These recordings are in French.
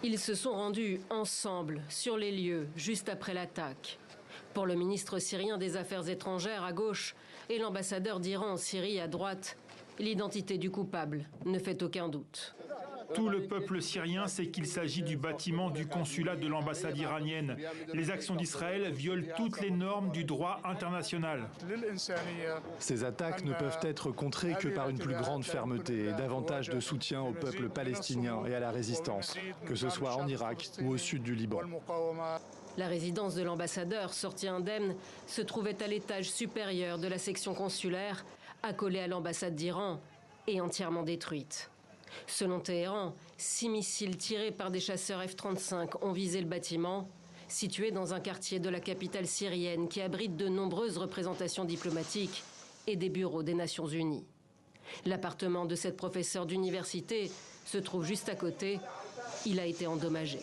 Ils se sont rendus ensemble sur les lieux juste après l'attaque. Pour le ministre syrien des Affaires étrangères à gauche et l'ambassadeur d'Iran en Syrie à droite, l'identité du coupable ne fait aucun doute. Tout le peuple syrien sait qu'il s'agit du bâtiment du consulat de l'ambassade iranienne. Les actions d'Israël violent toutes les normes du droit international. Ces attaques ne peuvent être contrées que par une plus grande fermeté et davantage de soutien au peuple palestinien et à la résistance, que ce soit en Irak ou au sud du Liban. La résidence de l'ambassadeur, sortie indemne, se trouvait à l'étage supérieur de la section consulaire, accolée à l'ambassade d'Iran et entièrement détruite. Selon Téhéran, 6 missiles tirés par des chasseurs F-35 ont visé le bâtiment, situé dans un quartier de la capitale syrienne qui abrite de nombreuses représentations diplomatiques et des bureaux des Nations Unies. L'appartement de cette professeure d'université se trouve juste à côté. Il a été endommagé.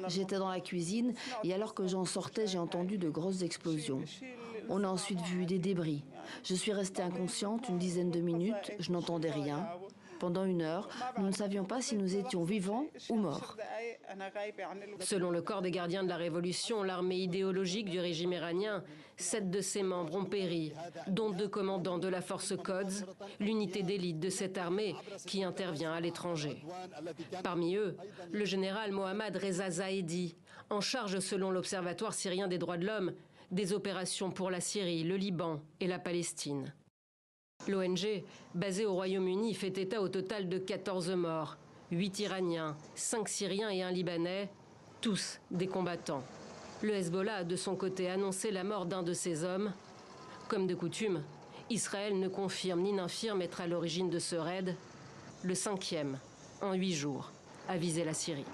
J'étais dans la cuisine et alors que j'en sortais, j'ai entendu de grosses explosions. On a ensuite vu des débris. Je suis restée inconsciente une dizaine de minutes, je n'entendais rien. Pendant 1 heure, nous ne savions pas si nous étions vivants ou morts. Selon le corps des gardiens de la Révolution, l'armée idéologique du régime iranien, 7 de ses membres ont péri, dont 2 commandants de la force Quds, l'unité d'élite de cette armée qui intervient à l'étranger. Parmi eux, le général Mohammad Reza Zahedi, en charge selon l'Observatoire syrien des droits de l'homme, des opérations pour la Syrie, le Liban et la Palestine. L'ONG, basée au Royaume-Uni, fait état au total de 14 morts, 8 Iraniens, 5 Syriens et 1 Libanais, tous des combattants. Le Hezbollah a de son côté annoncé la mort d'un de ses hommes. Comme de coutume, Israël ne confirme ni n'infirme être à l'origine de ce raid, le 5e, en 8 jours, a visé la Syrie.